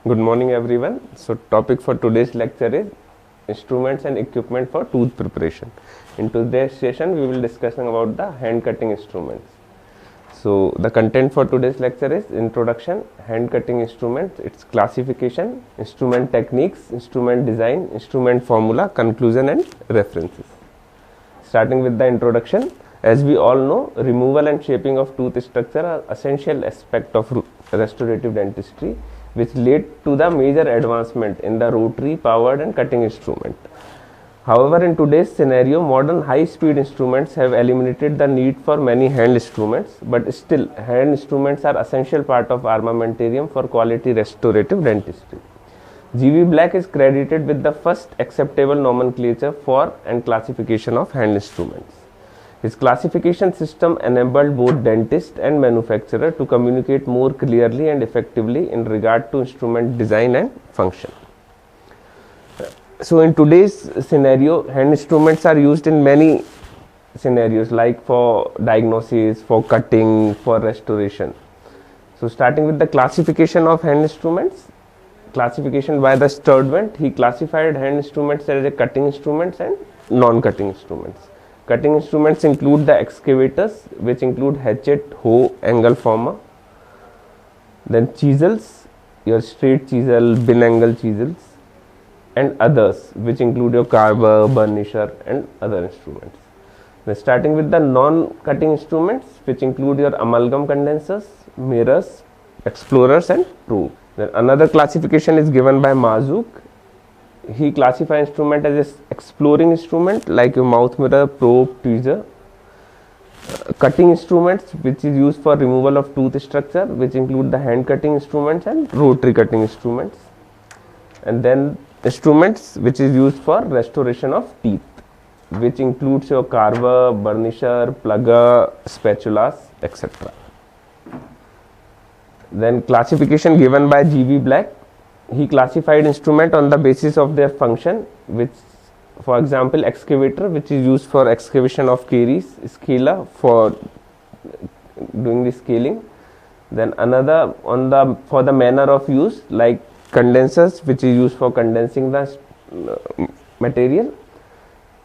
Good morning everyone. So topic for today's lecture is instruments and equipment for tooth preparation. In today's session we will discussing about the hand cutting instruments. So the content for today's lecture is introduction, hand cutting instruments, its classification, instrument techniques, instrument design, instrument formula, conclusion and references. Starting with the introduction, as we all know, removal and shaping of tooth structure are essential aspect of restorative dentistry, which led to the major advancement in the rotary, powered and cutting instrument. However, in today's scenario, modern high-speed instruments have eliminated the need for many hand instruments, but still, hand instruments are essential part of armamentarium for quality restorative dentistry. G.V. Black is credited with the first acceptable nomenclature for and classification of hand instruments. His classification system enabled both dentist and manufacturer to communicate more clearly and effectively in regard to instrument design and function. So in today's scenario, hand instruments are used in many scenarios, like for diagnosis, for cutting, for restoration. So starting with the classification of hand instruments, classification by the Sturtevant, he classified hand instruments as a cutting instruments and non-cutting instruments. Cutting instruments include the excavators, which include hatchet, hoe, angle former, then chisels, your straight chisel, bin angle chisels, and others, which include your carver, burnisher and other instruments. Then starting with the non-cutting instruments, which include your amalgam condensers, mirrors, explorers and probe. Then another classification is given by Marzuk. He classifies instrument as an exploring instrument like your mouth mirror, probe, tweezer. Cutting instruments, which is used for removal of tooth structure, which include the hand cutting instruments and rotary cutting instruments. And then instruments which is used for restoration of teeth, which includes your carver, burnisher, plugger, spatulas, etc. Then classification given by G.V. Black. He classified instrument on the basis of their function, which, for example, excavator, which is used for excavation of caries, scala for doing the scaling. Then another for the manner of use, like condensers, which is used for condensing the material.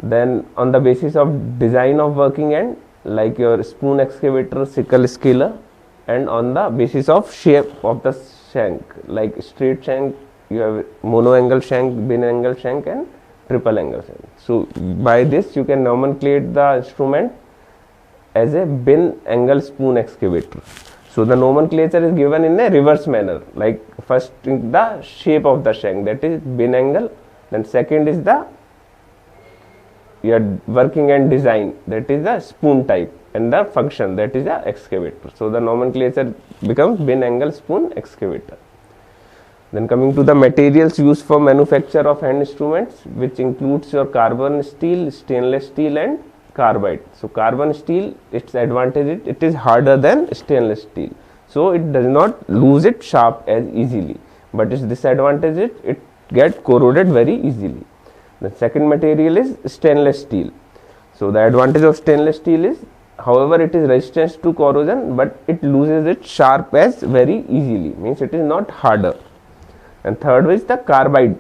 Then on the basis of design of working end, like your spoon excavator, sickle scaler, and on the basis of shape of the shank, like straight shank, you have mono angle shank, bin angle shank and triple angle shank. So by this you can nomenclate the instrument as a bin angle spoon excavator. So the nomenclature is given in a reverse manner, like first the shape of the shank, that is bin angle, then second is the your working end design, that is the spoon type, and the function, that is the excavator. So the nomenclature becomes bin angle spoon excavator. Then coming to the materials used for manufacture of hand instruments, which includes your carbon steel, stainless steel and carbide. So carbon steel, its advantage, it is harder than stainless steel, so it does not lose its sharp as easily, but its disadvantage is it get corroded very easily. The second material is stainless steel. So the advantage of stainless steel is, however, it is resistant to corrosion, but it loses its sharp edge very easily, means it is not harder. And third is the carbide.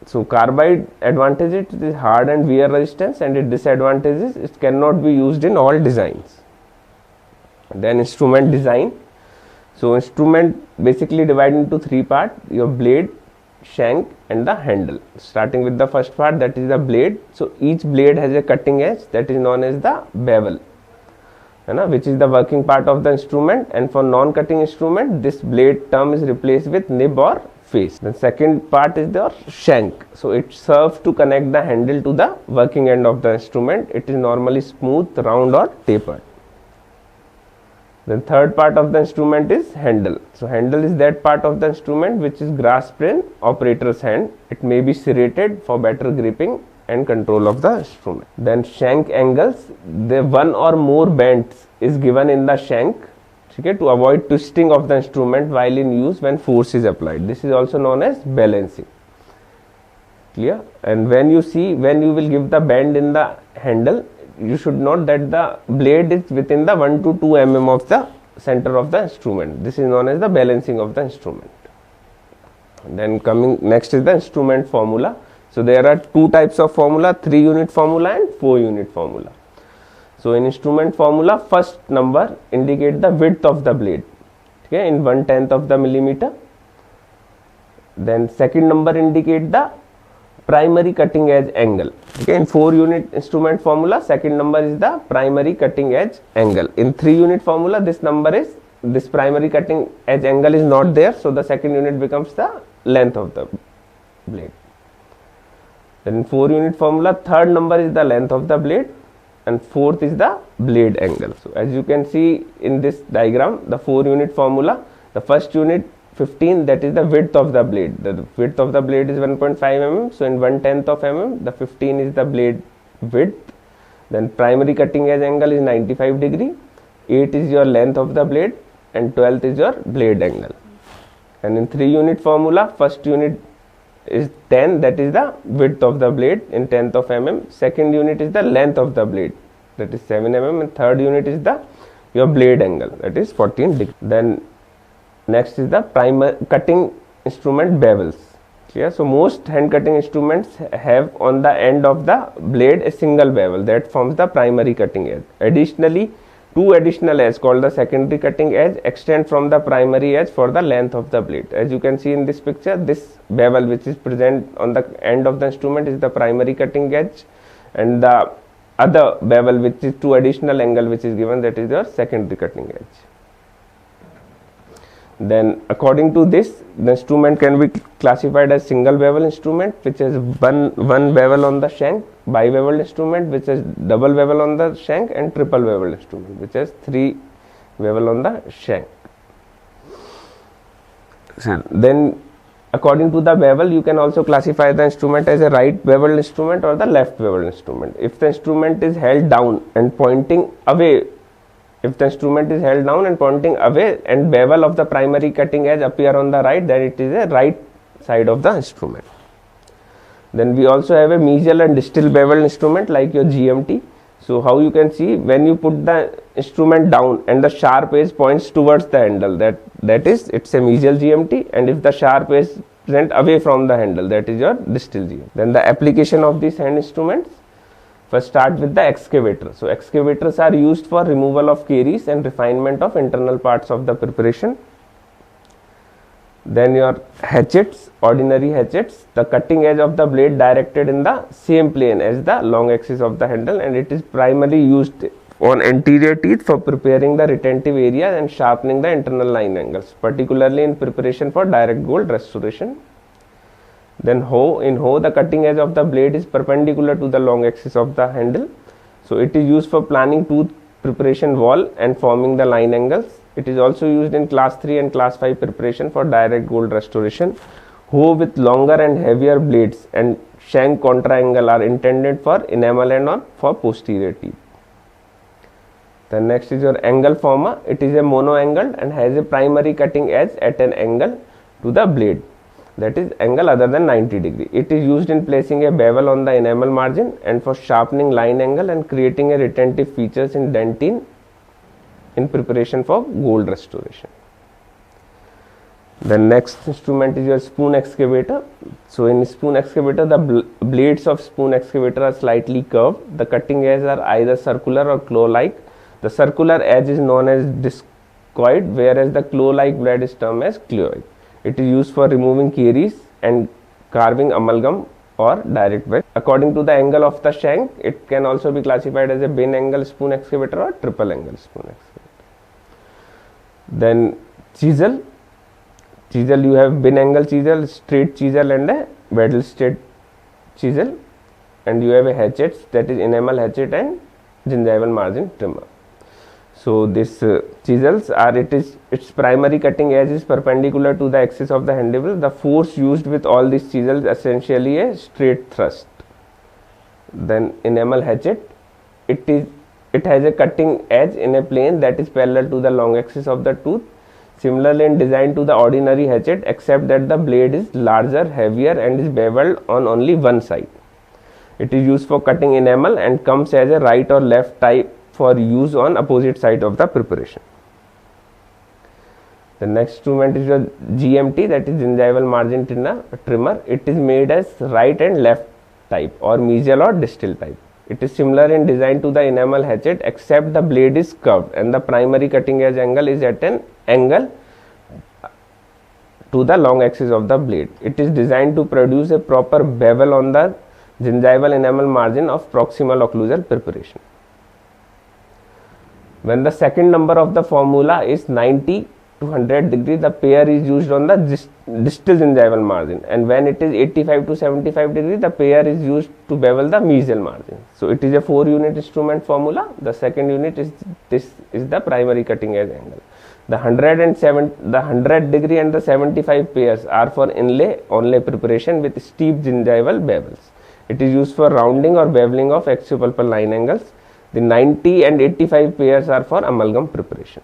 So carbide advantage, it is hard and wear resistance, and its disadvantage is it cannot be used in all designs. Then instrument design. So instrument basically divided into three parts: your blade, shank and the handle. Starting with the first part, that is the blade. So each blade has a cutting edge, that is known as the bevel, which is the working part of the instrument. And for non-cutting instrument, this blade term is replaced with nib or face. The second part is the shank. So it serves to connect the handle to the working end of the instrument. It is normally smooth, round or tapered. The third part of the instrument is handle. So handle is that part of the instrument which is grasped in operator's hand. It may be serrated for better gripping and control of the instrument. Then shank angles, the one or more bends is given in the shank, okay, to avoid twisting of the instrument while in use when force is applied. This is also known as balancing. Clear? And when you will give the bend in the handle, you should note that the blade is within the 1 to 2 mm of the center of the instrument. This is known as the balancing of the instrument. Then coming next is the instrument formula. So there are two types of formula, 3 unit formula and 4 unit formula. So in instrument formula, first number indicate the width of the blade, okay, in 1/10 of the millimeter. Then second number indicate the primary cutting edge angle. Okay, in 4 unit instrument formula, second number is the primary cutting edge angle. In 3 unit formula, this primary cutting edge angle is not there, so the second unit becomes the length of the blade. Then in 4 unit formula, third number is the length of the blade and fourth is the blade angle. So as you can see in this diagram, the 4 unit formula, the first unit 15, that is the width of the blade. The width of the blade is 1.5 mm. So in 1/10 of mm, the 15 is the blade width. Then primary cutting edge angle is 95 degree. 8 is your length of the blade and 12th is your blade angle. And in 3 unit formula, first unit is 10, that is the width of the blade in 10th of mm. Second unit is the length of the blade, that is 7 mm. And third unit is the your blade angle, that is 14 degree. Then next is the primary cutting instrument bevels. Yeah, so most hand cutting instruments have on the end of the blade a single bevel that forms the primary cutting edge. Additionally, two additional edges called the secondary cutting edge extend from the primary edge for the length of the blade. As you can see in this picture, this bevel which is present on the end of the instrument is the primary cutting edge, and the other bevel which is two additional angle which is given, that is your secondary cutting edge. Then according to this, the instrument can be classified as single bevel instrument which has one bevel on the shank, bi-beveled instrument which has double bevel on the shank, and triple beveled instrument which has 3 bevel on the shank. Then according to the bevel, you can also classify the instrument as a right beveled instrument or the left beveled instrument. If the instrument is held down and pointing away, and bevel of the primary cutting edge appear on the right, then it is a right side of the instrument. Then we also have a mesial and distal beveled instrument like your GMT. So how you can see, when you put the instrument down and the sharp edge points towards the handle, that is it's a mesial GMT, and if the sharp edge present away from the handle, that is your distal GMT. Then the application of these hand instruments. First start with the excavator. So excavators are used for removal of caries and refinement of internal parts of the preparation. Then your hatchets, ordinary hatchets, the cutting edge of the blade directed in the same plane as the long axis of the handle, and it is primarily used on anterior teeth for preparing the retentive area and sharpening the internal line angles, particularly in preparation for direct gold restoration. Then in hoe, the cutting edge of the blade is perpendicular to the long axis of the handle. So it is used for planning tooth preparation wall and forming the line angles. It is also used in class 3 and class 5 preparation for direct gold restoration. Hoe with longer and heavier blades and shank contra angle are intended for enamel and for posterior teeth. The next is your angle former. It is a mono angled and has a primary cutting edge at an angle to the blade, that is angle other than 90 degree. It is used in placing a bevel on the enamel margin and for sharpening line angle and creating a retentive features in dentine in preparation for gold restoration. The next instrument is your spoon excavator. So in spoon excavator, the blades of spoon excavator are slightly curved. The cutting edges are either circular or claw-like. The circular edge is known as discoid, whereas the claw-like blade is termed as cleoid. It is used for removing caries and carving amalgam or direct wedge. According to the angle of the shank, it can also be classified as a bin angle spoon excavator or triple angle spoon excavator. Then chisel. Chisel, you have bin angle chisel, straight chisel and a wedge straight chisel, and you have a hatchet, that is enamel hatchet and gingival margin trimmer. So this chisels are, its primary cutting edge is perpendicular to the axis of the handle. The force used with all these chisels is essentially a straight thrust. Then enamel hatchet, it has a cutting edge in a plane that is parallel to the long axis of the tooth, similarly in design to the ordinary hatchet, except that the blade is larger, heavier and is beveled on only one side. It is used for cutting enamel and comes as a right or left type for use on opposite side of the preparation. The next instrument is your GMT, that is gingival margin trimmer. It is made as right and left type or mesial or distal type. It is similar in design to the enamel hatchet, except the blade is curved and the primary cutting edge angle is at an angle to the long axis of the blade. It is designed to produce a proper bevel on the gingival enamel margin of proximal occlusal preparation. When the second number of the formula is 90 to 100 degree, the pair is used on the distal gingival margin, and when it is 85 to 75 degree, the pair is used to bevel the mesial margin. So it is a 4-unit instrument formula. The second unit is the primary cutting edge angle. The 100 degree and the 75 pairs are for onlay preparation with steep gingival bevels. It is used for rounding or beveling of axiopulpal line angles. The 90 and 85 pairs are for amalgam preparation.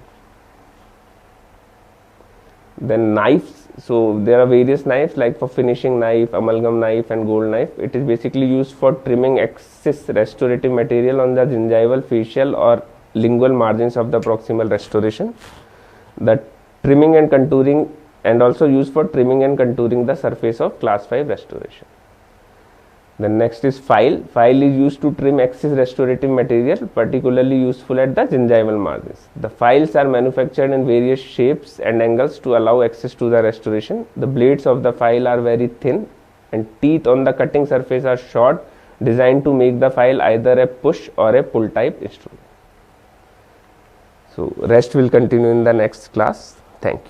Then knives, so there are various knives like for finishing knife, amalgam knife and gold knife. It is basically used for trimming excess restorative material on the gingival, facial or lingual margins of the proximal restoration. The trimming and contouring, and also used for trimming and contouring the surface of class 5 restoration. The next is file. File is used to trim excess restorative material, particularly useful at the gingival margins. The files are manufactured in various shapes and angles to allow access to the restoration. The blades of the file are very thin and teeth on the cutting surface are short, designed to make the file either a push or a pull type instrument. So rest will continue in the next class. Thank you.